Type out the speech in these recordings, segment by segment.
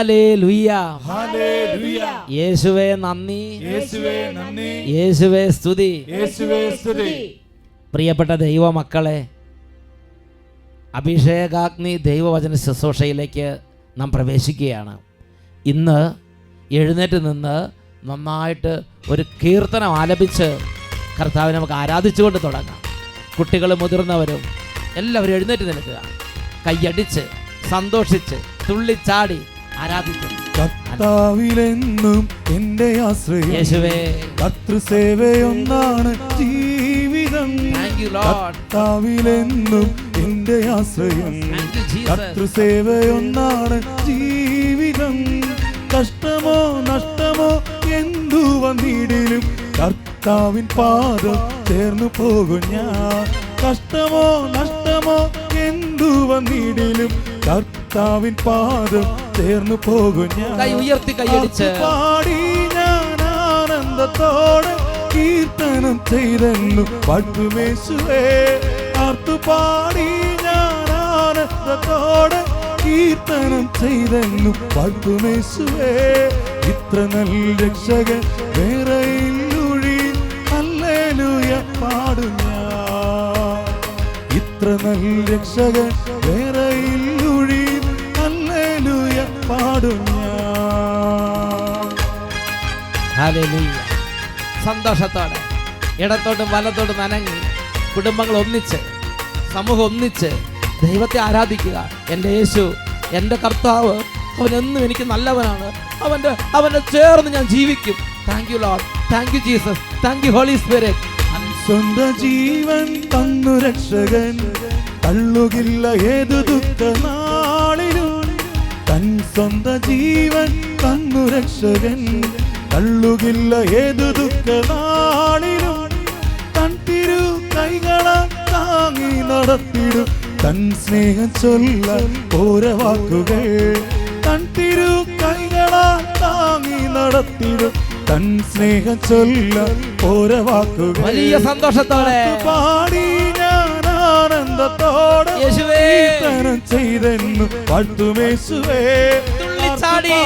Hallelujah, യേശുവേ നന്ദി, യേശുവേ സ്തുതി. പ്രിയപ്പെട്ട ദൈവമക്കളെ, അഭിഷേകാഗ്നി ദൈവവചന ശുശ്രൂഷയിലേക്ക് നാം പ്രവേശിക്കുകയാണ്. ഇന്ന് എഴുന്നേറ്റ് നിന്ന് നന്നായിട്ട് ഒരു കീർത്തനം ആലപിച്ച് കർത്താവിനെ നമുക്ക് ആരാധിച്ചുകൊണ്ട് തുടങ്ങാം. കുട്ടികളും മുതിർന്നവരും എല്ലാവരും എഴുന്നേറ്റ് നിൽക്കുക, കൈയടിച്ച് സന്തോഷിച്ച് തുള്ളിച്ചാടി ആരാധിക്കും. കർത്താവിലെന്നും എന്റെ ആശ്രയം, യേശുവേ കർത്തൃസേവയൊന്നാണ് ജീവിതം. കർത്താവിലെന്നും എന്റെ ആശ്രയം, കർത്തൃസേവയൊന്നാണ് ജീവിതം. കഷ്ടമോ നഷ്ടമോ എന്തു വന്നിടിലും കർത്താവിൻ പാദം ചേർന്നു പോകും ഞാൻ. കഷ്ടമോ നഷ്ടമോ എന്തു വന്നിടിലും കർത്താവിൻ പാദം ചേർന്നു പോകും ഞാൻ. പാടി ഞാൻ ആനന്ദത്തോടെ കീർത്തനം ചെയ്തെന്നു പാട്ടുമേശുവേ. ആർത്തുപാടി ഞാൻ ആനന്ദത്തോടെ കീർത്തനം ചെയ്തെന്നു പാട്ടുമേശുവേ. ഇത്ര നല്ല രക്ഷകൻ വേറെയില്ലൊഴി, ഹല്ലേലൂയ പാടും ഞാൻ. ഇത്ര നല്ല രക്ഷകൻ വേറെയില്ലൊഴി, ഹല്ലേലൂയ പാടും ഞാൻ. ഹല്ലേലൂയ. സന്തോഷത്തോടെ ഇടത്തോട്ടും വലത്തോട്ടും നനങ്ങി കുടുംബങ്ങൾ ഒന്നിച്ച്, സമൂഹം ഒന്നിച്ച് ദൈവത്തെ ആരാധിക്കുക. എൻ്റെ യേശു, എൻ്റെ കർത്താവ്, അവനെന്നും എനിക്ക് നല്ലവനാണ്. അവൻ്റെ ചേർന്ന് ഞാൻ ജീവിക്കും. Thank you Lord, thank you Jesus, thank you Holy Spirit. സ്വന്തം ജീവൻ തന്നു രക്ഷകൻ, തള്ളുകില്ല ഏതു ദുഃഖ നാളിലും. തൻ സ്വന്തം ജീവൻ തന്നു രക്ഷകൻ, തള്ളുകില്ല ഏതു ദുഃഖ നാളിലും. തൻ തിരു കൈകളാൽ താങ്ങി നടത്തിടും, തൻ സ്നേഹം ചൊല്ല ഓരോ വാക്കുകൾ. തൻ തിരു കൈകളാൽ താങ്ങി നടത്തിടും, തൻ സ്നേഹം ചൊല്ല ഓരോ വാക്കുകൾ. വലിയ സന്തോഷത്തോടെ പാടി ഞാൻ ആനന്ദത്തോടെ കീർത്തനം ചെയ്തെന്നു പാട്ടുമേശുവേ. പാടി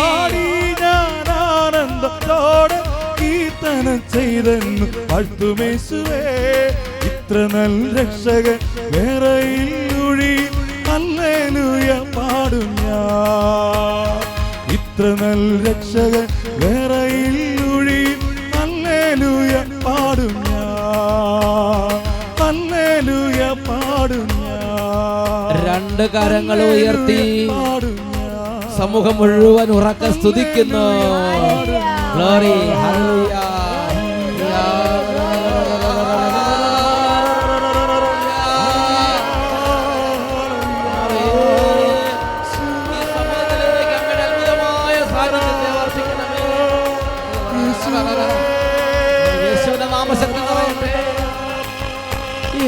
ഞാൻ ആനന്ദത്തോടെ കീർത്തനം ചെയ്തെന്നു പാട്ടുമേശുവേ. ഇത്ര നല്ല രക്ഷകൻ വേറെയില്ലൊഴി, ഹല്ലേലൂയ പാടും ഞാൻ. ഇത്ര നല്ല രക്ഷകൻ വേറെയില്ലൊഴി, ഹല്ലേലൂയ പാടും ഞാൻ. ഹല്ലേലൂയ പാടും ഞാൻ. രണ്ട് കരങ്ങൾ ഉയർത്തി പാടും ഞാൻ. സമൂഹം മുഴുവൻ ഉറക്കെ സ്തുതിക്കുന്നു. Glory, hallelujah.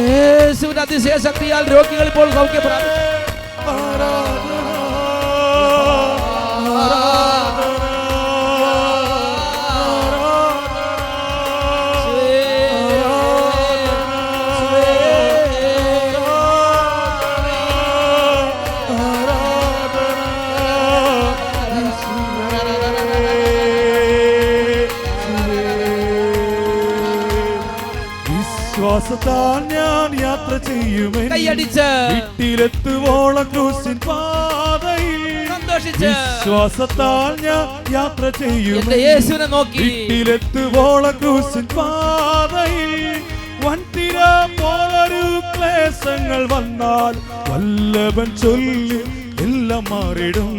യേശുവിന്റെ അതിശയ ശക്തിയാൽ രോഗികൾ ഇപ്പോൾ സൗഖ്യം പ്രാപിച്ചു. വിശ്വാസത്താൽ ഞാൻ യാത്ര ചെയ്യുമേ, വീട്ടിലെത്തുവോളം ക്രൂശിൻ പാതയിൽ. വിശ്വാസത്താൽ ഞാൻ യാത്ര ചെയ്യുമേ, യേശുവിനെ നോക്കി വീട്ടിലെത്തുവോളം ക്രൂശിൻ പാതയിൽ. വൻതിര പോലൊരു ക്ലേശങ്ങൾ വന്നാൽ വല്ലഭൻ ചൊല്ലി എല്ലാം മാറിടും.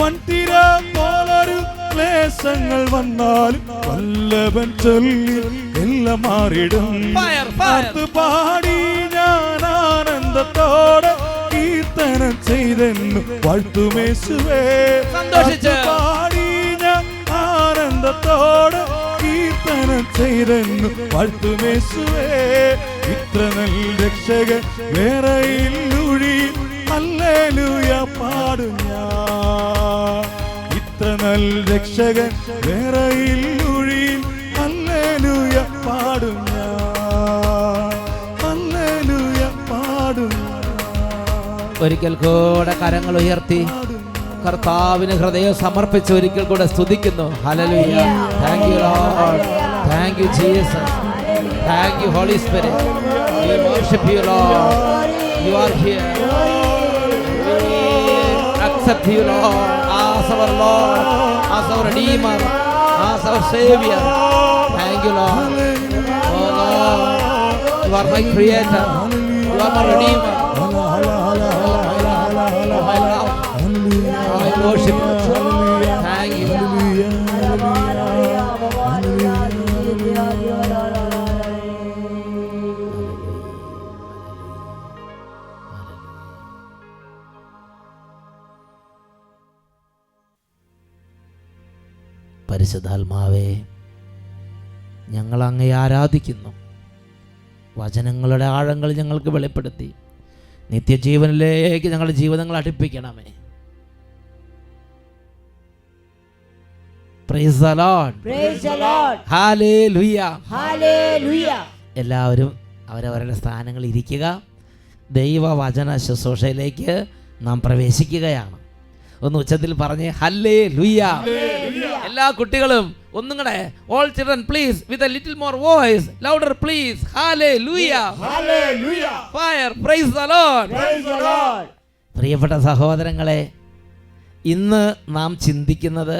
വൻതിര പോലൊരു ക്ലേശങ്ങൾ വന്നാൽ വല്ലഭൻ ചൊല്ലി എല്ലാം മാറിടും. പാടി ഞാൻ ആനന്ദത്തോടെ കീർത്തനം ചെയ്തെന്നു വാഴ്ത്തുമേശുവേ. പാടി ഞാൻ ആനന്ദത്തോടെ കീർത്തനം ചെയ്തെന്നു വാഴ്ത്തുമേശുവേ. ഇത്ര നല്ല രക്ഷകൻ വേറെയില്ലൊഴി, ഹല്ലേലൂയ പാടും ഞാൻ. ഇത്ര നല്ല രക്ഷകൻ വേറെയില്ലൊഴി, ഹല്ലേലൂയ പാടും ഞാൻ. ഹല്ലേലൂയ പാടും ഞാൻ. ഒരിക്കൽ കൂടെ കരങ്ങൾ ഉയർത്തി കർത്താവിന് ഹൃദയം സമർപ്പിച്ച് ഒരിക്കൽ കൂടെ സ്തുതിക്കുന്നു. Hallelujah. Thank you Lord. Thank you Jesus. Thank you Holy Spirit. We worship you Lord. You are here. We accept you Lord as our Lord, as our Redeemer, as our Savior. Thank you Lord. Oh Lord, you are my Creator. You are my Redeemer. My love. I worship you. Thank you. പരിശുദ്ധാത്മാവേ, ഞങ്ങൾ അങ്ങയെ ആരാധിക്കുന്നു. വചനങ്ങളുടെ ആഴങ്ങൾ ഞങ്ങൾക്ക് വെളിപ്പെടുത്തി നിത്യജീവനിലേക്ക് ഞങ്ങളുടെ ജീവിതങ്ങൾ അടുപ്പിക്കണമേ. Praise the Lord. Praise the Lord. Hallelujah. Hallelujah. എല്ലാവരും അവരവരുടെ സ്ഥാനങ്ങളിൽ ഇരിക്കുക. ദൈവവചന ശുശ്രൂഷയിലേക്ക് നാം പ്രവേശിക്കുകയാണ്. ഒന്ന് ഉച്ചത്തിൽ പറഞ്ഞേ ഹല്ലേലൂയ. എല്ലാ കുട്ടികളും ഒന്നും കൂടെ, all children please with a little more voice, louder please. Hallelujah. Hallelujah. Fire. Praise the Lord. Praise the Lord. പ്രിയപ്പെട്ട സഹോദരങ്ങളെ, ഇന്ന് നാം ചിന്തിക്കുന്നത്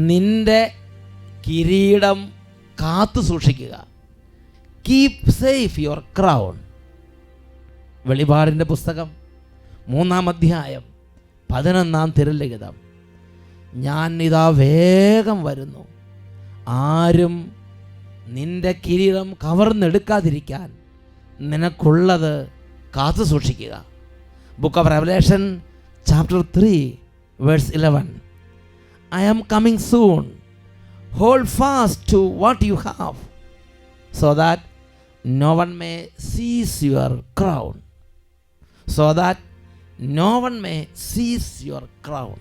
നിന്റെ കിരീടം കാത്തു സൂക്ഷിക്കുക. Keep safe your crown. വെളിപാടിൻ്റെ പുസ്തകം 3-ാം അധ്യായം 11-ാം തിരുലിഖിതം. ഞാൻ ഇതാ വേഗം വരുന്നു, ആരും നിന്റെ കിരീടം കവർന്നെടുക്കാതിരിക്കാൻ നിനക്കുള്ളത് കാത്തു സൂക്ഷിക്കുക. Book of Revelation chapter 3 verse 11. I am coming soon. Hold fast to what you have, so that no one may seize your crown. So that no one may seize your crown.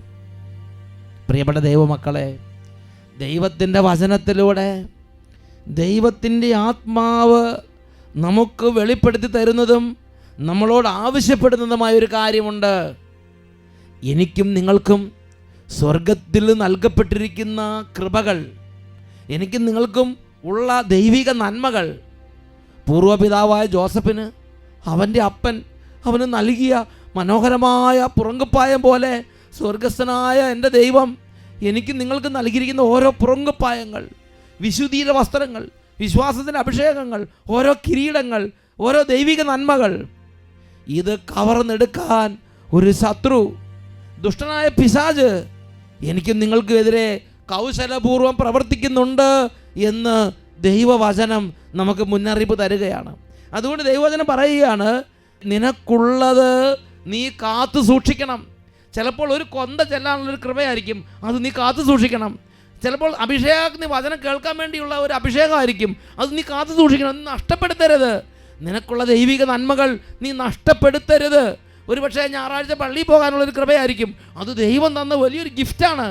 പ്രിയപ്പെട്ട ദൈവമക്കളെ, ദൈവത്തിൻ്റെ വചനത്തിലൂടെ ദൈവത്തിൻ്റെ ആത്മാവ് നമുക്ക് വെളിപ്പെടുത്തി തരുന്നതും നമ്മളോട് ആവശ്യപ്പെടുന്നതുമായൊരു കാര്യമുണ്ട്. എനിക്കും നിങ്ങൾക്കും സ്വർഗത്തിൽ നൽകപ്പെട്ടിരിക്കുന്ന കൃപകൾ, എനിക്കും നിങ്ങൾക്കും ഉള്ള ദൈവിക നന്മകൾ, പൂർവ്വപിതാവായ ജോസഫിന് അവൻ്റെ അപ്പൻ അവന് നൽകിയ മനോഹരമായ പുറങ്കുപ്പായം പോലെ സ്വർഗസ്ഥനായ എൻ്റെ ദൈവം എനിക്ക് നിങ്ങൾക്ക് നൽകിയിരിക്കുന്ന ഓരോ പുറങ്കുപ്പായങ്ങൾ, വിശുദ്ധിയുടെ വസ്ത്രങ്ങൾ, വിശ്വാസത്തിൻ്റെ അഭിഷേകങ്ങൾ, ഓരോ കിരീടങ്ങൾ, ഓരോ ദൈവിക നന്മകൾ, ഇത് കവർന്നെടുക്കാൻ ഒരു ശത്രു, ദുഷ്ടനായ പിശാച് എനിക്കും നിങ്ങൾക്കും എതിരെ കൗശലപൂർവ്വം പ്രവർത്തിക്കുന്നുണ്ട് എന്ന് ദൈവവചനം നമുക്ക് മുന്നറിയിപ്പ് തരികയാണ്. അതുകൊണ്ട് ദൈവവചനം പറയുകയാണ്, നിനക്കുള്ളത് നീ കാത്തു സൂക്ഷിക്കണം. ചിലപ്പോൾ ഒരു കൊന്ത ചെല്ലാനുള്ളൊരു കൃപയായിരിക്കും, അത് നീ കാത്തു സൂക്ഷിക്കണം. ചിലപ്പോൾ അഭിഷേകത്തിന് വചനം കേൾക്കാൻ വേണ്ടിയുള്ള ഒരു അഭിഷേകമായിരിക്കും, അത് നീ കാത്തു സൂക്ഷിക്കണം. നീ നഷ്ടപ്പെടുത്തരുത്. നിനക്കുള്ള ദൈവിക നന്മകൾ നീ നഷ്ടപ്പെടുത്തരുത്. ഒരു പക്ഷേ ഞായറാഴ്ച പള്ളിയിൽ പോകാനുള്ളൊരു കൃപയായിരിക്കും, അത് ദൈവം തന്ന വലിയൊരു ഗിഫ്റ്റാണ്,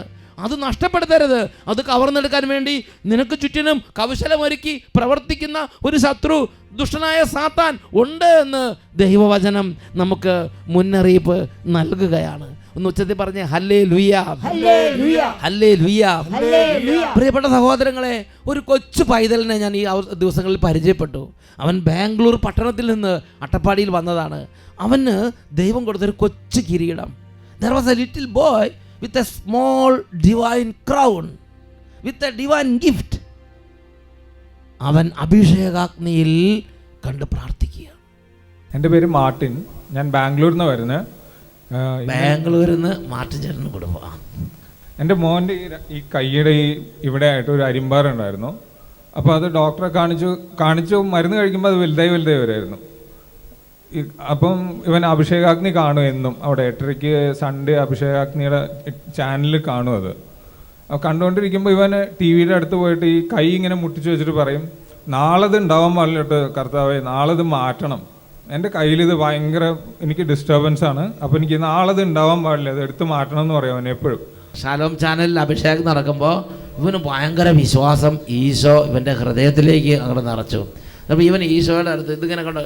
അത് നഷ്ടപ്പെടുത്തരുത്. അത് കവർന്നെടുക്കാൻ വേണ്ടി നിനക്ക് ചുറ്റിനും കൗശലമൊരുക്കി പ്രവർത്തിക്കുന്ന ഒരു ശത്രു, ദുഷ്ടനായ സാത്താൻ ഉണ്ട് എന്ന് ദൈവവചനം നമുക്ക് മുന്നറിയിപ്പ് നൽകുകയാണ്. ഒന്ന് ഉച്ചത്തിൽ പറഞ്ഞേ ഹല്ലേലൂയ, ഹല്ലേലൂയ. പ്രിയപ്പെട്ട സഹോദരങ്ങളെ, ഒരു കൊച്ചു പൈതലിനെ ഞാൻ ഈ ദിവസങ്ങളിൽ പരിചയപ്പെട്ടു. അവൻ ബാംഗ്ലൂർ പട്ടണത്തിൽ നിന്ന് അട്ടപ്പാടിയിൽ വന്നതാണ്. അവന് ദൈവം കൊടുത്തൊരു കൊച്ചു കിരീടം. There was a little boy with a small divine crown, with a divine gift. അവൻ അഭിഷേകാഗ്നിയിൽ കണ്ട് പ്രാർത്ഥിക്കുക. എൻ്റെ പേര് മാർട്ടിൻ, ഞാൻ ബാംഗ്ലൂരിൽ നിന്ന് വരുന്നത്. ബാംഗ്ലൂരിൽ നിന്ന് മാർട്ടിൻ ചേട്ടന് കുടുംബം. എൻ്റെ മോൻ്റെ ഈ കൈയുടെ ഇവിടെ ആയിട്ട് ഒരു അരിമ്പാറുണ്ടായിരുന്നു. അപ്പോൾ അത് ഡോക്ടറെ കാണിച്ചു മരുന്ന് കഴിക്കുമ്പോൾ അത് വലുതായി വരുമായിരുന്നു. അപ്പം ഇവൻ അഭിഷേകാഗ്നി കാണും എന്നും. അവിടെ 8:30 സൺഡേ അഭിഷേകാഗ്നിയുടെ ചാനലിൽ കാണും. അത് കണ്ടുകൊണ്ടിരിക്കുമ്പോൾ ഇവന് TV-യുടെ അടുത്ത് പോയിട്ട് ഈ കൈ ഇങ്ങനെ മുട്ടിച്ച് വെച്ചിട്ട് പറയും, നാളെ ഇത് ഉണ്ടാവാൻ പാടില്ലിട്ട് കർത്താവേ, നാളെ ഇത് മാറ്റണം. എൻ്റെ കയ്യിലിത് ഭയങ്കര എനിക്ക് ഡിസ്റ്റർബൻസ് ആണ്, അപ്പോൾ എനിക്ക് നാളെ ഇത് ഉണ്ടാവാൻ പാടില്ല, ഇത് എടുത്ത് മാറ്റണം എന്ന് പറയും അവൻ എപ്പോഴും. ഷാലോം ചാനലിൽ അഭിഷേകം നടക്കുമ്പോൾ ഇവന് ഭയങ്കര വിശ്വാസം ഈശോ ഇവൻ്റെ ഹൃദയത്തിലേക്ക് അങ്ങോട്ട് നിറച്ചു. അപ്പോൾ ഇവൻ ഈശോയുടെ അടുത്ത് ഇതിങ്ങനെ കണ്ടോ,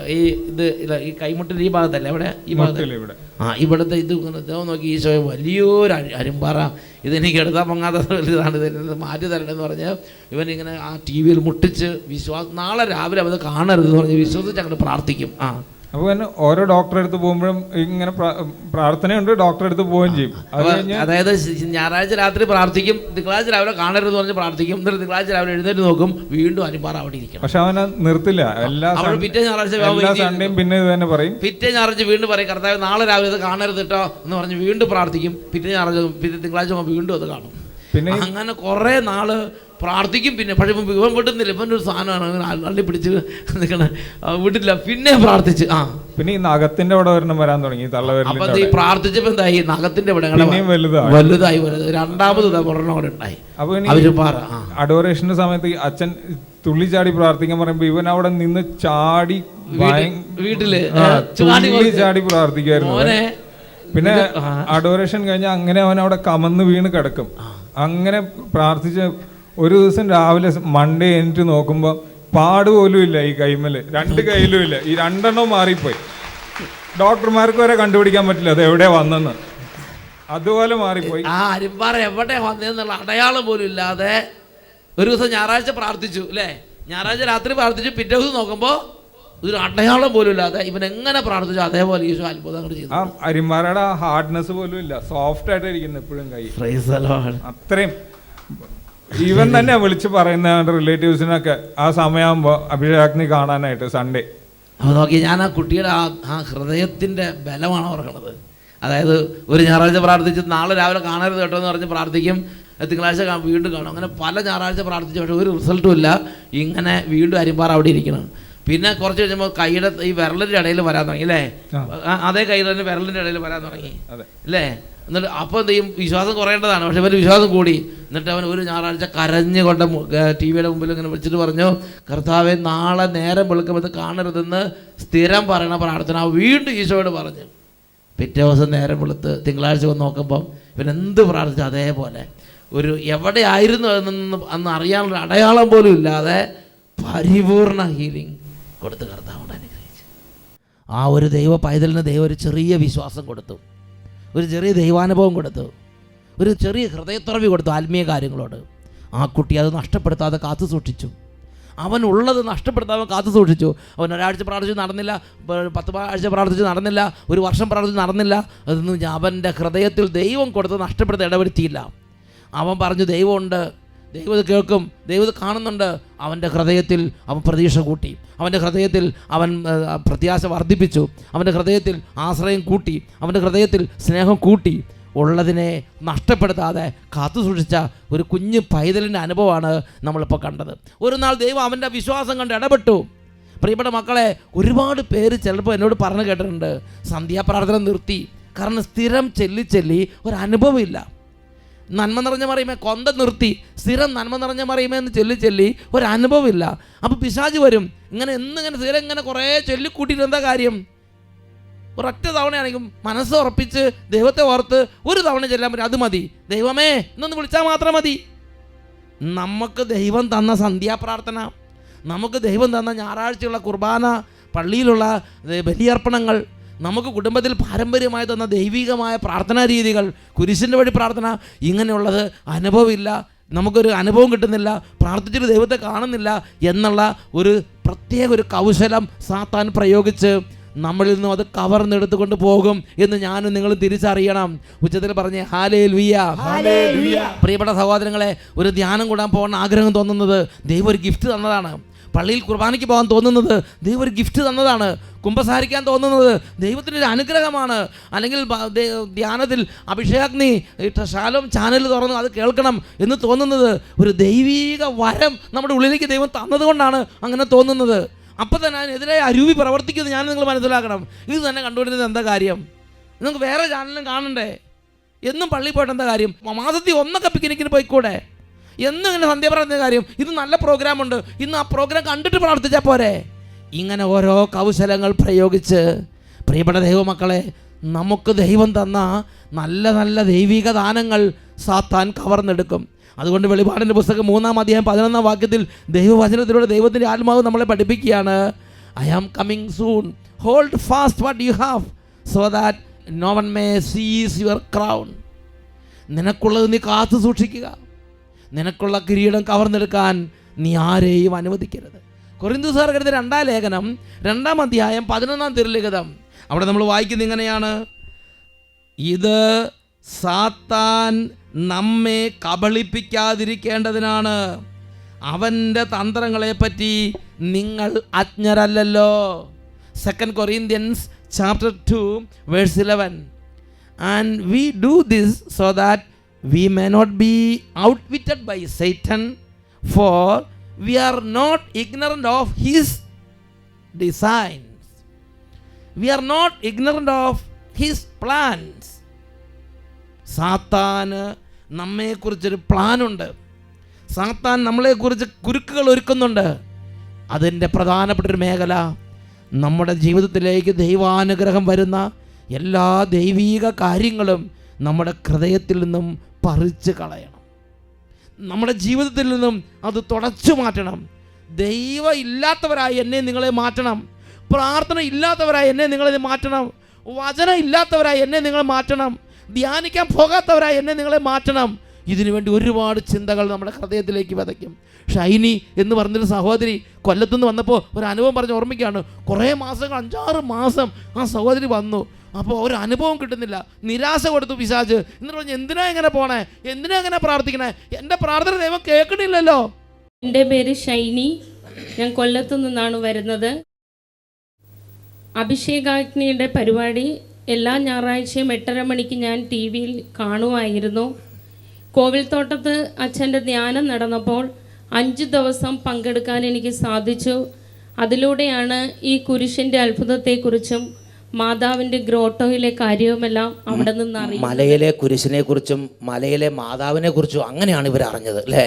ഈ കൈമുട്ടിൻ്റെ ഈ ഭാഗത്തല്ലേ ഇവിടെ, ഈ ഭാഗത്ത് ഇവിടുത്തെ ഇത് നോക്കി ഈശോയെ വലിയൊരു അരിമ്പാറ, ഇതെനിക്ക് എടുത്താൽ പൊങ്ങാത്ത ഇതാണ്, ഇത് മാറ്റി തരണമെന്ന് പറഞ്ഞ് ഇവനിങ്ങനെ ആ ടി വിയിൽ മുട്ടിച്ച് നാളെ രാവിലെ അത് കാണരുതെന്ന് പറഞ്ഞ് വിശ്വസിച്ച് അങ്ങോട്ട് പ്രാർത്ഥിക്കും. അപ്പോൾ ഓരോ ഡോക്ടറെ അടുത്ത് പോകുമ്പോഴും ഇങ്ങനെ പ്രാർത്ഥനയുണ്ട്, ഡോക്ടറെ അടുത്ത് പോവുകയും ചെയ്യും. അതായത് ഞായറാഴ്ച രാത്രി പ്രാർത്ഥിക്കും, തിങ്കളാഴ്ച രാവിലെ കാണരുതെന്ന് പറഞ്ഞ് പ്രാർത്ഥിക്കും, എന്നിട്ട് തിങ്കളാഴ്ച രാവിലെ എഴുന്നേറ്റ് നോക്കും, വീണ്ടും അരിമ്പാറ അവിടെ ഇരിക്കും. പക്ഷെ അവനെ നിർത്തില്ല, പിറ്റേ ഞായറാഴ്ച പിന്നെ ഇത് തന്നെ പറയും, പിറ്റേ ഞായറാഴ്ച വീണ്ടും പറയും കർത്താവ് നാളെ രാവിലെ ഇത് കാണരുത് കേട്ടോ എന്ന് പറഞ്ഞ് വീണ്ടും പ്രാർത്ഥിക്കും. പിറ്റേ ഞായറാഴ്ച തിങ്കളാഴ്ച വീണ്ടും അത് കാണും. പിന്നെ അങ്ങനെ കുറേ നാള് പ്രാർത്ഥിക്കും. പിന്നെ പക്ഷേ ഇവൻ വിടുന്നില്ല, ഇവൻ്റെ ഒരു സാധനമാണ് അള്ളി പിടിച്ച് നിൽക്കണ, വിടില്ല. പിന്നെ പ്രാർത്ഥിച്ച് പിന്നെ ഈ നഖത്തിന്റെ അവിടെ വരാൻ തുടങ്ങി, അപ്പൊ ഈ പ്രാർത്ഥിച്ചപ്പോ എന്തായി, നഖത്തിന്റെ ഇവിടെ വലുതായി വരുന്നത്, രണ്ടാമത് ഒരെണ്ണം കൂടെ ഉണ്ടായി. അപ്പൊ അഡോറേഷന്റെ സമയത്ത് അച്ഛൻ തുള്ളി ചാടി പ്രാർത്ഥിക്കാൻ പറയുമ്പോ ഇവൻ അവിടെ നിന്ന് ചാടി വീട്ടില് ചാടി പ്രാർത്ഥിക്കുമായിരുന്നു. പിന്നെ അഡോറേഷൻ കഴിഞ്ഞാൽ അങ്ങനെ അവൻ അവിടെ കമന്ന് വീണ് കിടക്കും. അങ്ങനെ പ്രാർത്ഥിച്ച് ഒരു ദിവസം രാവിലെ മൺഡേ എനിക്ക് നോക്കുമ്പോൾ പാടുപോലും ഇല്ല ഈ കൈമല്, രണ്ട് കയ്യിലും ഇല്ല, ഈ രണ്ടെണ്ണവും മാറിപ്പോയി. ഡോക്ടർമാർക്ക് വരെ കണ്ടുപിടിക്കാൻ പറ്റില്ല അത് എവിടെ വന്നെന്ന്, അതുപോലെ മാറിപ്പോയി. അരിമ്പാറ എവിടെ വന്നതെന്നുള്ള അടയാളം പോലും ഇല്ലാതെ ഒരു ദിവസം ഞായറാഴ്ച പ്രാർത്ഥിച്ചു അല്ലേ, ഞായറാഴ്ച രാത്രി പ്രാർത്ഥിച്ചു, പിറ്റേ ദിവസം നോക്കുമ്പോൾ ഒരു അടയാളം പോലും ഇല്ലാതെ ഇവൻ എങ്ങനെ പ്രാർത്ഥിച്ചു അതേപോലെ ഈശോ അത്ഭുതങ്ങൾ ചെയ്തു. ആ അരിമ്പാറയുടെ ഹാർഡ്നെസ് പോലും ഇല്ല, സോഫ്റ്റ് ആയിട്ട് ഇരിക്കുന്നു എപ്പോഴും കൈ, അത്രയും. ഈവൻ തന്നെ വിളിച്ച് പറയുന്ന റിലേറ്റീവ്സിനൊക്കെ ആ സമയമാകുമ്പോൾ അഭിഷേകാഗ്നി കാണാനായിട്ട് സൺഡേ. അപ്പോൾ നോക്കി, ഞാൻ ആ കുട്ടിയുടെ ആ ഹൃദയത്തിൻ്റെ ബലമാണ് ഓർക്കണത്. അതായത് ഒരു ഞായറാഴ്ച പ്രാർത്ഥിച്ച് നാളെ രാവിലെ കാണരുത് കേട്ടോ എന്ന് പറഞ്ഞ് പ്രാർത്ഥിക്കും, തിങ്കളാഴ്ച വീണ്ടും കാണും. അങ്ങനെ പല ഞായറാഴ്ച പ്രാർത്ഥിച്ചു, പക്ഷേ ഒരു റിസൾട്ടും ഇല്ല. ഇങ്ങനെ വീണ്ടും അരിമ്പാറ അവിടെ ഇരിക്കണം. പിന്നെ കുറച്ച് കഴിഞ്ഞപ്പോൾ കൈയുടെ ഈ വിരലിൻ്റെ ഇടയിൽ വരാൻ തുടങ്ങി അല്ലേ, അതേ കൈ തന്നെ വിരലിൻ്റെ ഇടയിൽ വരാൻ തുടങ്ങി അല്ലേ. എന്നിട്ട് അപ്പോൾ എന്ത് ചെയ്യും, വിശ്വാസം കുറയേണ്ടതാണ്, പക്ഷെ ഇവർ വിശ്വാസം കൂടി. എന്നിട്ട് അവൻ ഒരു ഞായറാഴ്ച കരഞ്ഞുകൊണ്ട് ടി വിയുടെ മുമ്പിൽ ഇങ്ങനെ വിളിച്ചിട്ട് പറഞ്ഞു, കർത്താവെ നാളെ നേരം വെളുക്കുമ്പോൾ കാണരുതെന്ന് സ്ഥിരം പറയണ പ്രാർത്ഥന വീണ്ടും ഈശോയോട് പറഞ്ഞു. പിറ്റേ ദിവസം നേരം വെളുത്ത് തിങ്കളാഴ്ച വന്ന് നോക്കുമ്പം ഇവൻ എന്ത് പ്രാർത്ഥിച്ചു അതേപോലെ ഒരു എവിടെ ആയിരുന്നു അന്ന് അറിയാനുള്ള അടയാളം പോലും ഇല്ലാതെ പരിപൂർണ ഹീലിംഗ് കൊടുത്ത് കർത്താവ് അനുഗ്രഹിച്ചു. ആ ഒരു ദൈവ പൈതലിന് ദൈവം ഒരു ചെറിയ വിശ്വാസം കൊടുത്തു, ഒരു ചെറിയ ദൈവാനുഭവം കൊടുത്തു, ഒരു ചെറിയ ഹൃദയത്തുറവി കൊടുത്തു ആത്മീയ കാര്യങ്ങളോട്. ആ കുട്ടി അത് നഷ്ടപ്പെടുത്താതെ കാത്തു സൂക്ഷിച്ചു, അവൻ ഉള്ളത് നഷ്ടപ്പെടുത്താതെ കാത്തു സൂക്ഷിച്ചു. അവൻ ഒരാഴ്ച പ്രാർത്ഥിച്ചു നടന്നില്ല, 10 ആഴ്ച പ്രാർത്ഥിച്ചു നടന്നില്ല, ഒരു വർഷം പ്രാർത്ഥിച്ചു നടന്നില്ല. അതൊന്നും അവൻ്റെ ഹൃദയത്തിൽ ദൈവം കൊടുത്ത് നഷ്ടപ്പെടുത്തി ഇടവരുത്തിയില്ല. അവൻ പറഞ്ഞു ദൈവമുണ്ട്, ദൈവം ഇത് കേൾക്കും, ദൈവം ഇത് കാണുന്നുണ്ട്. അവൻ്റെ ഹൃദയത്തിൽ അവൻ പ്രതീക്ഷ കൂട്ടി, അവൻ്റെ ഹൃദയത്തിൽ അവൻ പ്രത്യാശ വർദ്ധിപ്പിച്ചു, അവൻ്റെ ഹൃദയത്തിൽ ആശ്രയം കൂട്ടി, അവൻ്റെ ഹൃദയത്തിൽ സ്നേഹം കൂട്ടി. ഉള്ളതിനെ നഷ്ടപ്പെടുത്താതെ കാത്തു സൂക്ഷിച്ച ഒരു കുഞ്ഞ് പൈതലിൻ്റെ അനുഭവമാണ് നമ്മളിപ്പോൾ കണ്ടത്. ഒരു നാൾ ദൈവം അവൻ്റെ വിശ്വാസം കണ്ട് ഇടപെട്ടു. പ്രിയപ്പെട്ട മക്കളെ, ഒരുപാട് പേര് ചിലപ്പോൾ എന്നോട് പറഞ്ഞു കേട്ടിട്ടുണ്ട്, സന്ധ്യാപ്രാർത്ഥന നിർത്തി, കാരണം സ്ഥിരം ചെല്ലി ഒരനുഭവം ഇല്ല. നന്മ നിറഞ്ഞ മറിയുമേ കൊന്ത നിർത്തി, സ്ഥിരം നന്മ നിറഞ്ഞ മറിയുമേ എന്ന് ചൊല്ലി ഒരനുഭവമില്ല. അപ്പോൾ പിശാച് വരും, എന്നിങ്ങനെ സ്ഥിരം ഇങ്ങനെ കുറേ ചൊല്ലിക്കൂട്ടിയിട്ട് എന്താ കാര്യം? ഒരൊറ്റ തവണയാണെങ്കിൽ മനസ്സ് ഉറപ്പിച്ച് ദൈവത്തെ ഓർത്ത് ഒരു തവണ ചെല്ലാൻ പറ്റും, അത് മതി. ദൈവമേ എന്നൊന്ന് വിളിച്ചാൽ മാത്രം മതി. നമുക്ക് ദൈവം തന്ന സന്ധ്യാപ്രാർത്ഥന, നമുക്ക് ദൈവം തന്ന ഞായറാഴ്ചയുള്ള കുർബാന, പള്ളിയിലുള്ള ബലിയർപ്പണങ്ങൾ, നമുക്ക് കുടുംബത്തിൽ പാരമ്പര്യമായി തന്ന ദൈവികമായ പ്രാർത്ഥനാ രീതികൾ, കുരിശിൻ്റെ വഴി പ്രാർത്ഥന, ഇങ്ങനെയുള്ളത് അനുഭവമില്ല, നമുക്കൊരു അനുഭവം കിട്ടുന്നില്ല, പ്രാർത്ഥിച്ചിട്ട് ദൈവത്തെ കാണുന്നില്ല എന്നുള്ള ഒരു പ്രത്യേക ഒരു കൗശലം സാത്താൻ പ്രയോഗിച്ച് നമ്മളിൽ നിന്നും അത് കവർന്നെടുത്തുകൊണ്ട് പോകും എന്ന് ഞാനും നിങ്ങൾ തിരിച്ചറിയണം. ഉച്ചത്തിൽ പറഞ്ഞേ ഹല്ലേലൂയ. പ്രിയപ്പെട്ട സഹോദരങ്ങളെ, ഒരു ധ്യാനം കൂടാൻ പോകാൻ ആഗ്രഹം തോന്നുന്നത് ദൈവം ഒരു ഗിഫ്റ്റ് തന്നതാണ്. പള്ളിയിൽ കുർബാനയ്ക്ക് പോകാൻ തോന്നുന്നത് ദൈവം ഒരു ഗിഫ്റ്റ് തന്നതാണ്. കുമ്പസാരിക്കാൻ തോന്നുന്നത് ദൈവത്തിൻ്റെ ഒരു അനുഗ്രഹമാണ്. അല്ലെങ്കിൽ ധ്യാനത്തിൽ അഭിഷേകാഗ്നി ഷാലോം ചാനൽ തുറന്ന് അത് കേൾക്കണം എന്ന് തോന്നുന്നത് ഒരു ദൈവീക വരം നമ്മുടെ ഉള്ളിലേക്ക് ദൈവം തന്നതുകൊണ്ടാണ് അങ്ങനെ തോന്നുന്നത്. അപ്പം തന്നെ അതിനെതിരെ അരൂപി പ്രവർത്തിക്കുന്നത് ഞാൻ നിങ്ങൾ മനസ്സിലാക്കണം. ഇത് തന്നെ കണ്ടുകൊണ്ടിരുന്നത് എന്താ കാര്യം? നിങ്ങൾക്ക് വേറെ ചാനലും കാണണ്ടേ? എന്നും പള്ളിയിൽ പോയിട്ട് എന്താ കാര്യം? മാസത്തിൽ ഒന്നൊക്കെ പിക്നിക്കിന് പോയിക്കൂടെ? എന്നും ഇങ്ങനെ സന്ധ്യാപ്രാർത്ഥന കാര്യം? ഇത് നല്ല പ്രോഗ്രാമുണ്ട്, ഇന്ന് ആ പ്രോഗ്രാം കണ്ടിട്ട് പ്രാർത്ഥിച്ചാൽ പോരെ? ഇങ്ങനെ ഓരോ കൗശലങ്ങൾ പ്രയോഗിച്ച് പ്രിയപ്പെട്ട ദൈവമക്കളെ, നമുക്ക് ദൈവം തന്ന നല്ല നല്ല ദൈവിക ദാനങ്ങൾ സാത്താൻ കവർന്നെടുക്കും. അതുകൊണ്ട് വെളിപാടിൻ്റെ പുസ്തകം 3-ാം അധ്യായം 11-ാം വാക്യത്തിൽ ദൈവവചനത്തിലൂടെ ദൈവത്തിൻ്റെ ആത്മാവ് നമ്മളെ പഠിപ്പിക്കുകയാണ്, I am coming soon, hold fast what you have so that no one may seize your crown. നിനക്കുള്ളത് നീ കാത്തു സൂക്ഷിക്കുക, നിനക്കുള്ള കിരീടം കവർന്നെടുക്കാൻ നീ ആരെയും അനുവദിക്കരുത്. കൊരിന്ത്യൻകാർക്കെഴുതിയ 2-ാം ലേഖനം 2-ാം അധ്യായം 11-ാം തിരുലിഖിതം, അവിടെ നമ്മൾ വായിക്കുന്നത് ഇങ്ങനെയാണ്, ഇത് സാത്താൻ നമ്മെ കബളിപ്പിക്കാതിരിക്കേണ്ടതിനാണ്, അവൻ്റെ തന്ത്രങ്ങളെപ്പറ്റി നിങ്ങൾ അജ്ഞരല്ലല്ലോ. 2 Corinthians chapter 2 verse 11. And we do this so that we may not be outwitted by Satan, for we are not ignorant of his designs. We are not ignorant of his plans. സാത്താന് നമ്മെക്കുറിച്ചൊരു പ്ലാനുണ്ട്. സാത്താൻ നമ്മളെക്കുറിച്ച് കുരുക്കുകൾ ഒരുക്കുന്നുണ്ട്. അതിൻ്റെ പ്രധാനപ്പെട്ടൊരു മേഖല നമ്മുടെ ജീവിതത്തിലേക്ക് ദൈവാനുഗ്രഹം വരുന്ന എല്ലാ ദൈവീക കാര്യങ്ങളും നമ്മുടെ ഹൃദയത്തിൽ നിന്നും പറിച്ച് കളയണം. നമ്മുടെ ജീവിതത്തിൽ നിന്നും അത് തുടച്ചു മാറ്റണം. ദൈവം ഇല്ലാത്തവരായി എന്നെ നിങ്ങളെ മാറ്റണം. പ്രാർത്ഥന ഇല്ലാത്തവരായി എന്നെ നിങ്ങളെ മാറ്റണം. വചനം ഇല്ലാത്തവരായി എന്നെ നിങ്ങൾ മാറ്റണം. ധ്യാനിക്കാൻ പോകാത്തവരായി എന്നെ നിങ്ങളെ മാറ്റണം. ഇതിനുവേണ്ടി ഒരുപാട് ചിന്തകൾ നമ്മുടെ ഹൃദയത്തിലേക്ക് വിതയ്ക്കും. ഷൈനി എന്ന് പറഞ്ഞൊരു സഹോദരി കൊല്ലത്തുനിന്ന് വന്നപ്പോൾ ഒരു അനുഭവം പറഞ്ഞ് ഓർമ്മിക്കുകയാണ്. കുറേ മാസങ്ങൾ 5-6 മാസം ആ സഹോദരി വന്നു. അപ്പോൾ ഒരു അനുഭവം കിട്ടുന്നില്ല. നിരാശ കൊടുത്തു പിശാച്. എന്നിട്ട് പറഞ്ഞു, എന്തിനാ എങ്ങനെ പോണേ, എന്തിനാ എങ്ങനെ പ്രാർത്ഥിക്കണേ, എൻ്റെ പ്രാർത്ഥന ദൈവം കേൾക്കണില്ലല്ലോ. എൻ്റെ പേര് ഷൈനി, ഞാൻ കൊല്ലത്തു നിന്നാണ് വരുന്നത്. അഭിഷേകാഗ്നിയുടെ പരിപാടി എല്ലാ ഞായറാഴ്ചയും 8:30 മണിക്ക് ഞാൻ TV-യിൽ കാണുമായിരുന്നു. കോവിൽത്തോട്ടത്ത് അച്ഛൻ്റെ ധ്യാനം നടന്നപ്പോൾ 5 ദിവസം പങ്കെടുക്കാൻ എനിക്ക് സാധിച്ചു. അതിലൂടെയാണ് ഈ കുരിശിൻ്റെ അത്ഭുതത്തെക്കുറിച്ചും മാതാവിൻ്റെ ഗ്രോട്ടോയിലെ കാര്യവുമെല്ലാം അവിടെ നിന്ന് അറിയാം. മലയിലെ കുരിശിനെ കുറിച്ചും മലയിലെ മാതാവിനെ കുറിച്ചും അങ്ങനെയാണ് ഇവർ അറിഞ്ഞത് അല്ലേ?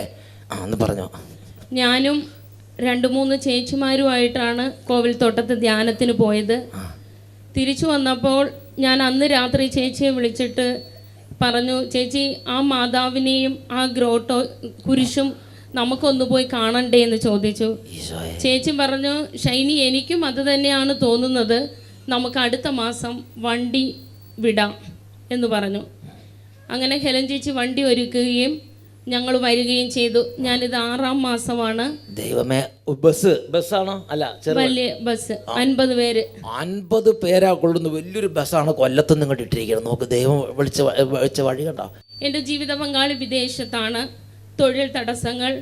എന്ന് പറഞ്ഞു. ഞാനും 2-3 ചേച്ചിമാരുമായിട്ടാണ് കോവിൽത്തോട്ടത്ത് ധ്യാനത്തിന് പോയത്. തിരിച്ചു വന്നപ്പോൾ ഞാൻ അന്ന് രാത്രി ചേച്ചിയെ വിളിച്ചിട്ട് പറഞ്ഞു, ചേച്ചി ആ മാതാവിനെയും ആ ഗ്രോട്ടോ കുരിശും നമുക്കൊന്ന് പോയി കാണണ്ടേ എന്ന് ചോദിച്ചു. ചേച്ചി പറഞ്ഞു, ഷൈനി എനിക്കും അത് തന്നെയാണ് തോന്നുന്നത്, നമുക്ക് അടുത്ത മാസം വണ്ടി വിടാം എന്ന് പറഞ്ഞു. അങ്ങനെ ഹെലൻ ചേച്ചി വണ്ടി ഒരുക്കുകയും ഞങ്ങൾ വരികയും ചെയ്തു. ഞാനിത് 6-ാം മാസമാണ്. ദൈവമേ, ബസ്സാണോ? അല്ല, വലിയ ബസ്, 50 പേര്. 50 പേരാ കൊള്ളുന്ന വലിയൊരു ബസ്സാണ് കൊല്ലത്തുനിന്ന് ഇങ്ങോട്ട് ഇട്ടിരിക്കുന്നത്. നോക്ക്, ദൈവം വിളിച്ച വഴി കണ്ടോ. എൻ്റെ ജീവിത പങ്കാളി വിദേശത്താണ്. തൊഴിൽ തടസ്സങ്ങൾ,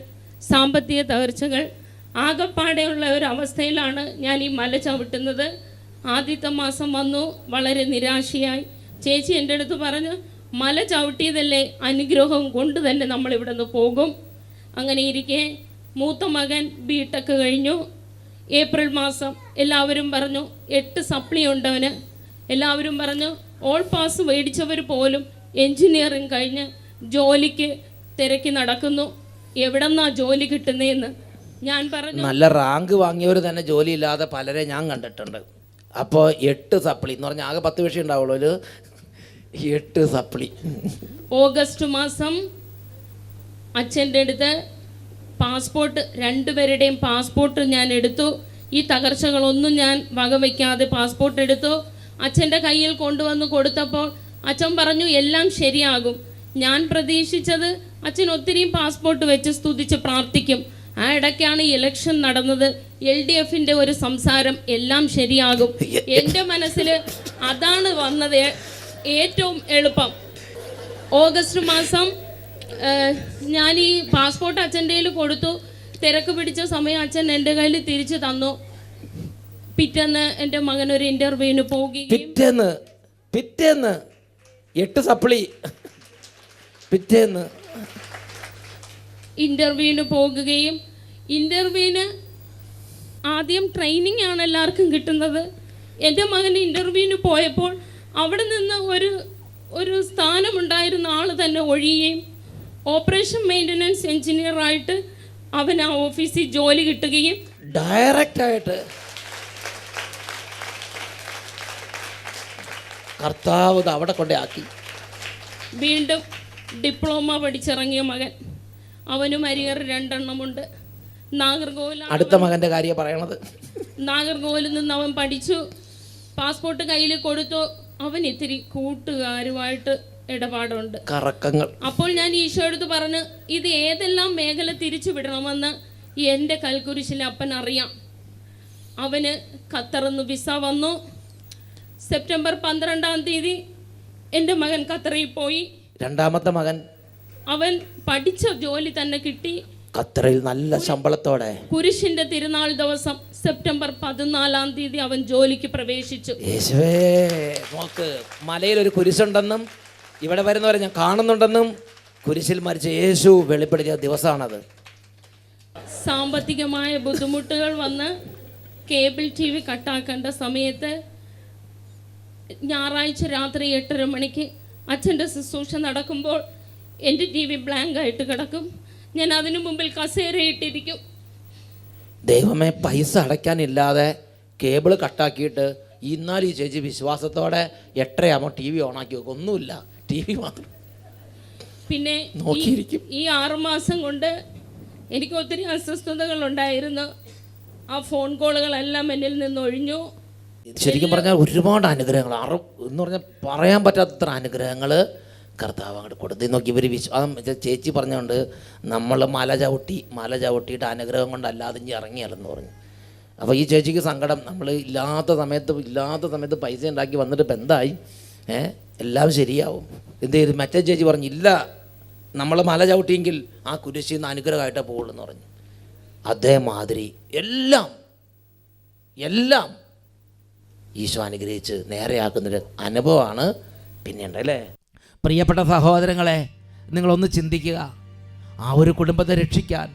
സാമ്പത്തിക തകർച്ചകൾ, ആകപ്പാടെയുള്ള ഒരു അവസ്ഥയിലാണ് ഞാൻ ഈ മല ചവിട്ടുന്നത്. ആദ്യത്തെ മാസം വന്നു, വളരെ നിരാശയായി. ചേച്ചി എൻ്റെ അടുത്ത് പറഞ്ഞു, മല ചവിട്ടിയതല്ലേ, അനുഗ്രഹം കൊണ്ട് തന്നെ നമ്മളിവിടെ നിന്ന് പോകും. അങ്ങനെ ഇരിക്കെ മൂത്ത മകൻ B.Tech കഴിഞ്ഞു. ഏപ്രിൽ മാസം എല്ലാവരും പറഞ്ഞു 8 സപ്ലി ഉണ്ടവന്. എല്ലാവരും പറഞ്ഞു, ഓൾ പാസ് മേടിച്ചവർ പോലും എൻജിനീയറിങ് കഴിഞ്ഞ് ജോലിക്ക് തിരക്കി നടക്കുന്നു. എവിടെ നിന്നാ ജോലി കിട്ടുന്നതെന്ന് ഞാൻ പറഞ്ഞു. നല്ല റാങ്ക് വാങ്ങിയവർ തന്നെ ജോലിയില്ലാതെ പലരെ ഞാൻ കണ്ടിട്ടുണ്ട്. അപ്പോൾ 8 സപ്ലി എന്ന് പറഞ്ഞാൽ ആകെ 10 വിഷയം ഉണ്ടാവുള്ളൂ. ഒരു 8 സപ്ലി. ഓഗസ്റ്റ് മാസം അച്ഛൻ്റെ അടുത്ത് പാസ്പോർട്ട്, 2 പേരുടെയും പാസ്പോർട്ട് ഞാൻ എടുത്തു. ഈ തകർച്ചകളൊന്നും ഞാൻ വകവയ്ക്കാതെ പാസ്പോർട്ട് എടുത്തു. അച്ഛൻ്റെ കയ്യിൽ കൊണ്ടുവന്ന് കൊടുത്തപ്പോൾ അച്ഛൻ പറഞ്ഞു, എല്ലാം ശരിയാകും. ഞാൻ പ്രതീക്ഷിച്ചത് അച്ഛൻ ഒത്തിരിയും പാസ്പോർട്ട് വെച്ച് സ്തുതിച്ച് പ്രാർത്ഥിക്കും. ആ ഇടയ്ക്കാണ് ഇലക്ഷൻ നടന്നത്. LDFൻ്റെ ഒരു സംസാരം, എല്ലാം ശരിയാകും. എൻ്റെ മനസ്സിൽ അതാണ് വന്നത് ഏറ്റവും എളുപ്പം. ഓഗസ്റ്റ് മാസം ഞാൻ ഈ പാസ്പോർട്ട് അച്ഛൻ്റെ കയ്യിൽ കൊടുത്തു. തിരക്ക് പിടിച്ച സമയം അച്ഛൻ എൻ്റെ കയ്യിൽ തിരിച്ചു തന്നു. പിറ്റേന്ന് എൻ്റെ മകനൊരു ഇൻ്റർവ്യൂവിന് പോവുകയും, പിറ്റേന്ന് 8 സപ്ലി പിറ്റേന്ന് ഇൻ്റർവ്യൂവിന് പോകുകയും, ഇൻ്റർവ്യൂവിന് ആദ്യം ട്രെയിനിങ് ആണ് എല്ലാവർക്കും കിട്ടുന്നത്. എൻ്റെ മകൻ ഇൻ്റർവ്യൂവിന് പോയപ്പോൾ അവിടെ നിന്ന് ഒരു സ്ഥാനമുണ്ടായിരുന്ന ആൾ തന്നെ ഒഴിയുകയും ഓപ്പറേഷൻ മെയിൻ്റനൻസ് എഞ്ചിനീയറായിട്ട് അവൻ ആ ഓഫീസിൽ ജോലി കിട്ടുകയും ഡയറക്റ്റായിട്ട് കർത്താവ് അവിടെ കൊണ്ടേ ആക്കി. വീണ്ടും ഡിപ്ലോമ പഠിച്ചിറങ്ങിയ മകൻ അവനും അരിയർ 2 എണ്ണമുണ്ട്. നാഗർകോവിൽ അടുത്ത മകന്റെ കാര്യം പറയണത്. നാഗർകോവിലിൽ നിന്ന് അവൻ പഠിച്ചു, പാസ്പോർട്ട് കയ്യിൽ കൊടുത്തു. അവൻ ഇത്തിരി കൂട്ടുകാരുമായിട്ട് ഇടപാടുണ്ട്, കറക്കങ്ങൾ. അപ്പോൾ ഞാൻ ഈശോയെടുത്ത് പറഞ്ഞു, ഇത് ഏതെല്ലാം മേഖല തിരിച്ചു വിടണമെന്ന് എൻ്റെ കൽക്കുരിശിലെ അപ്പൻ അറിയാം. അവന് ഖത്തറിന്ന് വിസ വന്നു. സെപ്റ്റംബർ 12-ാം തീയതി എൻ്റെ മകൻ ഖത്തറിൽ പോയി. രണ്ടാമത്തെ മകൻ അവൻ പഠിച്ച ജോലി തന്നെ കിട്ടി, ഖത്തറിൽ നല്ല ശമ്പളത്തോടെ. കുരിശിന്റെ തിരുനാൾ ദിവസം സെപ്റ്റംബർ 14-ാം തീയതി അവൻ ജോലിക്ക് പ്രവേശിച്ചു. യേശുവേ, നോക്ക്, മലയിൽ ഒരു കുരിശുണ്ടെന്നും ഇവിടെ വരുന്നവരെ ഞാൻ കാണുന്നുണ്ടെന്നും കുരിശിൽ മരിച്ച യേശു വെളിപ്പെടുത്തിയ ദിവസമാണത്. സാമ്പത്തികമായ ബുദ്ധിമുട്ടുകൾ വന്ന് കേബിൾ TV കട്ടാക്കേണ്ട സമയത്ത് ഞായറാഴ്ച രാത്രി 8:30 മണിക്ക് അച്ഛൻ്റെ ശുശ്രൂഷ നടക്കുമ്പോൾ എൻ്റെ TV ബ്ലാങ്ക് ആയിട്ട് കിടക്കും. ഞാൻ അതിനു മുമ്പിൽ കസേരയിട്ടിരിക്കും. ദൈവമേ, പൈസ അടയ്ക്കാനില്ലാതെ കേബിൾ കട്ടാക്കിയിട്ട് ഇന്നാലും ഈ ചേച്ചി വിശ്വാസത്തോടെ 8:30 TV ഓണാക്കി വെക്കും. ഒന്നുമില്ല, TV മാത്രം പിന്നെ നോക്കിയിരിക്കും. ഈ 6 മാസം കൊണ്ട് എനിക്ക് ഒത്തിരി അസ്വസ്ഥതകൾ ഉണ്ടായിരുന്നു. ആ ഫോൺ കോളുകളെല്ലാം എന്നിൽ നിന്ന് ഒഴിഞ്ഞു. ശരിക്കും പറഞ്ഞാൽ ഒരുപാട് അനുഗ്രഹങ്ങൾ, എന്ന് പറഞ്ഞാൽ പറയാൻ പറ്റാത്തത്ര അനുഗ്രഹങ്ങൾ കർത്താവ് അങ്ങോട്ട് കൊടുത്തു. നോക്കി ഇവർ ചേച്ചി പറഞ്ഞുകൊണ്ട് നമ്മൾ മല ചവിട്ടിയിട്ട് അനുഗ്രഹം കൊണ്ട് അല്ലാതെ ഇനി ഇറങ്ങിയാലെന്ന് പറഞ്ഞു. അപ്പോൾ ഈ ചേച്ചിക്ക് സങ്കടം, നമ്മൾ ഇല്ലാത്ത സമയത്ത് പൈസ ഉണ്ടാക്കി വന്നിട്ട് ഇപ്പം എന്തായി, എല്ലാം ശരിയാവും. എന്ത് ചെയ്തു? മറ്റേ ചേച്ചി പറഞ്ഞു, ഇല്ല, നമ്മൾ മല ചവിട്ടിയെങ്കിൽ ആ കുരിശിൽ നിന്ന് അനുഗ്രഹമായിട്ടേ പോകുള്ളൂ എന്ന് പറഞ്ഞു. അതേമാതിരി എല്ലാം ഈശോ അനുഗ്രഹിച്ച് നേരെയാക്കുന്നൊരു അനുഭവമാണ് പിന്നെയുണ്ട് അല്ലേ. പ്രിയപ്പെട്ട സഹോദരങ്ങളെ, നിങ്ങളൊന്ന് ചിന്തിക്കുക. ആ ഒരു കുടുംബത്തെ രക്ഷിക്കാൻ,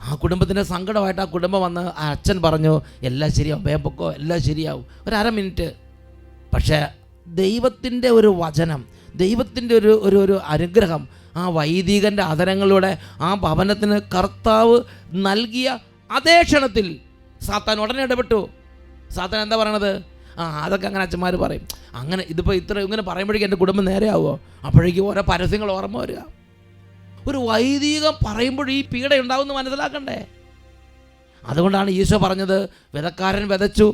ആ കുടുംബത്തിൻ്റെ സങ്കടമായിട്ട് ആ കുടുംബം വന്ന് ആ അച്ഛൻ പറഞ്ഞു, എല്ലാം ശരിയാവും, വേഗം പൊക്കോ, എല്ലാം ശരിയാവും, ഒരു 1/2 മിനിറ്റ്. പക്ഷേ ദൈവത്തിൻ്റെ ഒരു വചനം, ദൈവത്തിൻ്റെ ഒരു അനുഗ്രഹം ആ വൈദികൻ്റെ അധരങ്ങളിലൂടെ ആ ഭവനത്തിന് കർത്താവ് നൽകിയ അതേ ക്ഷണത്തിൽ സാത്താൻ ഉടനെ ഇടപെട്ടു. സാത്താൻ എന്താ പറയണത്? അതൊക്കെ അങ്ങനെ അച്ഛന്മാർ പറയും, അങ്ങനെ ഇതിപ്പോൾ ഇങ്ങനെ പറയുമ്പോഴേക്കും എൻ്റെ കുടുംബം നേരെയാവുമോ? അപ്പോഴേക്കും ഓരോ പരസ്യങ്ങൾ ഓർമ്മ വരിക. ഒരു വൈദികം പറയുമ്പോൾ ഈ പീഡ ഉണ്ടാവുമെന്ന് മനസ്സിലാക്കണ്ടേ? അതുകൊണ്ടാണ് ഈശോ പറഞ്ഞത്, വിതക്കാരൻ വിതച്ചു,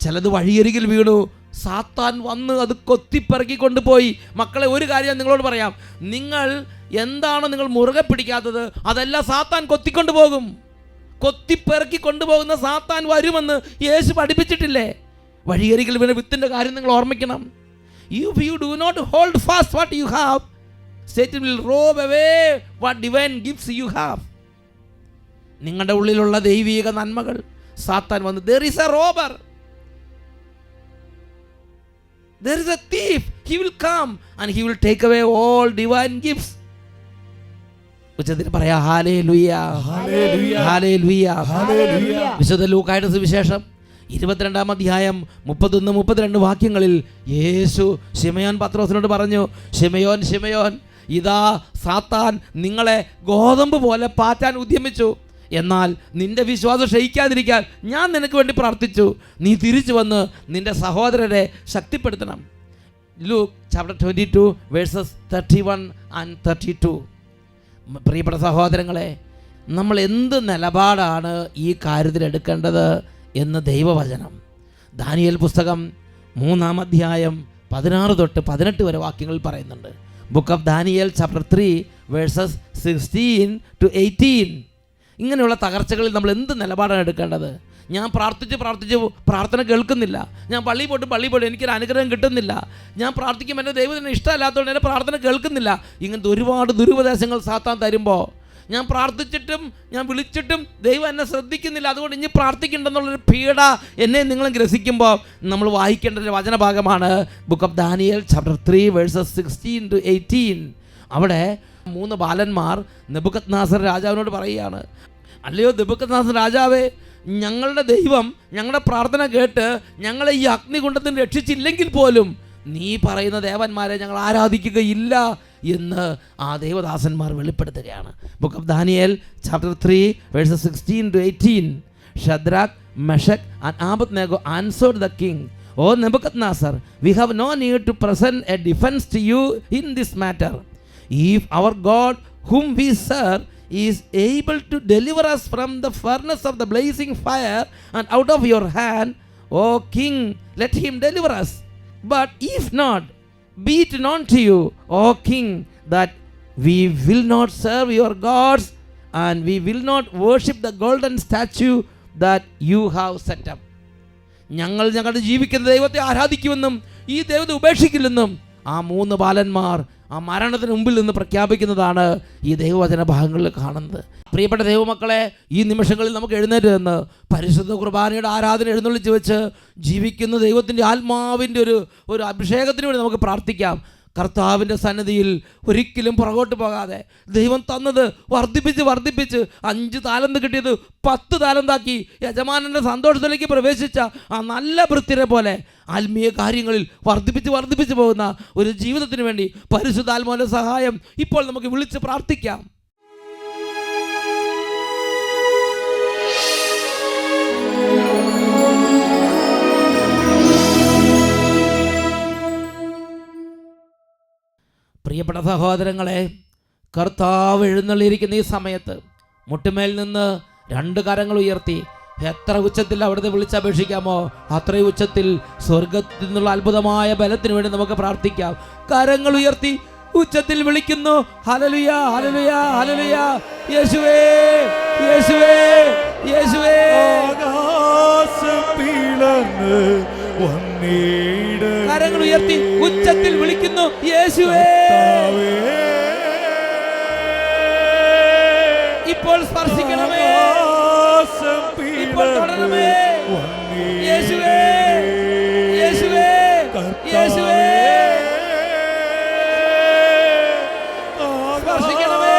ചിലത് വഴിയരികിൽ വീണു, സാത്താൻ വന്ന് അത് കൊത്തിപ്പെറുക്കി കൊണ്ടുപോയി. മക്കളെ, ഒരു കാര്യം ഞാൻ നിങ്ങളോട് പറയാം, നിങ്ങൾ എന്താണോ നിങ്ങൾ മുറുകെ പിടിക്കാത്തത് അതെല്ലാം സാത്താൻ കൊത്തിക്കൊണ്ടു പോകും. കൊത്തിപ്പെറുക്കി കൊണ്ടുപോകുന്ന സാത്താൻ വരുമെന്ന് യേശു പഠിപ്പിച്ചിട്ടില്ലേ? വഴിയരികിൽ വീണ വിത്തിൻ്റെ കാര്യം നിങ്ങൾ ഓർമ്മിക്കണം. If you do not hold fast what you have, Satan will rob away what divine gifts you have. നിങ്ങളുടെ ഉള്ളിലുള്ള ദൈവിക നന്മകൾ സാത്താൻ വന്ന്, there is a robber, there is a thief, he will come and he will take away all divine gifts. ഉച്ചത്തിൽ പറയാ hallelujah, hallelujah, hallelujah, hallelujah. വിശുദ്ധ ലൂക്കായുടെ സുവിശേഷം 22-ാം അധ്യായം 31-32 വാക്യങ്ങളിൽ യേശു ശിമയോൻ പത്രോസിനോട് പറഞ്ഞു, ശിമയോൻ, ശിമയോൻ, ഇതാ സാത്താൻ നിങ്ങളെ ഗോതമ്പ് പോലെ പാറ്റാൻ ഉദ്യമിച്ചു. എന്നാൽ നിന്റെ വിശ്വാസം ക്ഷയിക്കാതിരിക്കാൻ ഞാൻ നിനക്ക് വേണ്ടി പ്രാർത്ഥിച്ചു. നീ തിരിച്ചു വന്ന് നിന്റെ സഹോദരരെ ശക്തിപ്പെടുത്തണം. Luke chapter 22 verses 31 and 32. പ്രിയപ്പെട്ട സഹോദരങ്ങളെ, നമ്മൾ എന്ത് നിലപാടാണ് ഈ കാര്യത്തിൽ എടുക്കേണ്ടത് എന്ന് ദൈവവചനം ദാനിയേൽ പുസ്തകം 3-ാം അധ്യായം 16 തൊട്ട് 18 വരെ വാക്യങ്ങൾ പറയുന്നുണ്ട്. Book of Daniel chapter 3 verses 16 to 18. ഇങ്ങനെയുള്ള തകർച്ചകളിൽ നമ്മൾ എന്ത് നിലപാടാണ് എടുക്കേണ്ടത്? ഞാൻ പ്രാർത്ഥിച്ച് പ്രാർത്ഥന കേൾക്കുന്നില്ല, ഞാൻ പള്ളിയിൽ പോയിട്ട് എനിക്കൊരു അനുഗ്രഹം കിട്ടുന്നില്ല, ഞാൻ പ്രാർത്ഥിക്കും എൻ്റെ ദൈവത്തിന് ഇഷ്ടമല്ലാത്തതുകൊണ്ട് എൻ്റെ പ്രാർത്ഥന കേൾക്കുന്നില്ല. ഇങ്ങനത്തെ ഒരുപാട് ദുരുപദേശങ്ങൾ സാത്താൻ തരുമ്പോൾ, ഞാൻ പ്രാർത്ഥിച്ചിട്ടും ഞാൻ വിളിച്ചിട്ടും ദൈവം എന്നെ ശ്രദ്ധിക്കുന്നില്ല, അതുകൊണ്ട് ഇനി പ്രാർത്ഥിക്കണ്ടെന്നുള്ളൊരു പീഡ എന്നെ നിങ്ങളും ഗ്രസിക്കുമ്പോൾ നമ്മൾ വായിക്കേണ്ട ഒരു വചനഭാഗമാണ് book of Daniel chapter 3 verses 16 to 18. അവിടെ 3 ബാലന്മാർ നെബൂഖദ്നേസർ രാജാവിനോട് പറയുകയാണ്, അല്ലയോ നെബൂഖദ്നേസർ രാജാവേ, ഞങ്ങളുടെ ദൈവം ഞങ്ങളുടെ പ്രാർത്ഥന കേട്ട് ഞങ്ങളെ ഈ അഗ്നികുണ്ഡത്തിൽ രക്ഷിച്ചില്ലെങ്കിൽ പോലും നീ പറയുന്ന ദേവന്മാരെ ഞങ്ങൾ ആരാധിക്കുകയില്ല എന്ന് ആ ദേവദാസന്മാർ വെളിപ്പെടുത്തുകയാണ്. Book of Daniel chapter 3 verses 16 to 18. Shadrach, Meshach and Abednego answered the king, O Nebuchadnezzar, we have no need to present a defense to you in this matter. If our God whom we serve is able to deliver us from the furnace of the blazing fire and out of your hand, O King, let him deliver us. But if not, be it known to you, O King, that we will not serve your gods and we will not worship the golden statue that you have set up. ഞങ്ങൾ ഞങ്ങളുടെ ജീവിക്കുന്ന ദൈവത്തെ ആരാധിക്കുമെന്നും ഈ ദൈവത്തെ ഉപേക്ഷിക്കില്ലെന്നും ആ 3 ബാലന്മാർ ആ മരണത്തിന് മുമ്പിൽ നിന്ന് പ്രഖ്യാപിക്കുന്നതാണ് ഈ ദൈവവചന ഭാഗങ്ങളിൽ കാണുന്നത്. പ്രിയപ്പെട്ട ദൈവമക്കളെ, ഈ നിമിഷങ്ങളിൽ നമുക്ക് എഴുന്നേറ്റ് നിന്ന് പരിശുദ്ധ കുർബാനയുടെ ആരാധന എഴുന്നള്ളിച്ച് വെച്ച് ജീവിക്കുന്ന ദൈവത്തിൻ്റെ ആത്മാവിൻ്റെ ഒരു അഭിഷേകത്തിന് വേണ്ടി നമുക്ക് പ്രാർത്ഥിക്കാം. കർത്താവിൻ്റെ സന്നിധിയിൽ ഒരിക്കലും പുറകോട്ട് പോകാതെ ദൈവം തന്നത് വർദ്ധിപ്പിച്ച് 5 താലന്ത് കിട്ടിയത് 10 താലന്താക്കി യജമാനൻ്റെ സന്തോഷത്തിലേക്ക് പ്രവേശിച്ച ആ നല്ല വൃത്തിരെ പോലെ ആത്മീയ കാര്യങ്ങളിൽ വർദ്ധിപ്പിച്ച് പോകുന്ന ഒരു ജീവിതത്തിന് വേണ്ടി പരിശുദ്ധാത്മാവിൻ്റെ സഹായം ഇപ്പോൾ നമുക്ക് വിളിച്ച് പ്രാർത്ഥിക്കാം. പ്രിയപ്പെട്ട സഹോദരങ്ങളെ, കർത്താവ് എഴുന്നള്ളിയിരിക്കുന്ന ഈ സമയത്ത് മുട്ടുമേൽ നിന്ന് 2 കരങ്ങൾ ഉയർത്തി എത്ര ഉച്ചത്തിൽ അവിടുത്തെ വിളിച്ചപേക്ഷിക്കാമോ അത്രയും ഉച്ചത്തിൽ സ്വർഗത്തിൽ നിന്നുള്ള അത്ഭുതമായ ബലത്തിന് വേണ്ടി നമുക്ക് പ്രാർത്ഥിക്കാം. കരങ്ങൾ ഉയർത്തി ഉച്ചത്തിൽ വിളിക്കുന്നു, ഹല്ലേലൂയ ഹല്ലേലൂയ ഹല്ലേലൂയ, യേശുവേ യേശുവേ യേശുവേ. ആകാശം പിളർന്ന് കരങ്ങൾ ഉയർത്തി ഉച്ചത്തിൽ വിളിക്കുന്നു, യേശുവേ. ഇപ്പോൾ സ്പർശിക്കണമേ, ഇപ്പോൾ തുടരണമേ, യേശുവേ യേശുവേ യേശുവേ. സ്പർശിക്കണമേ.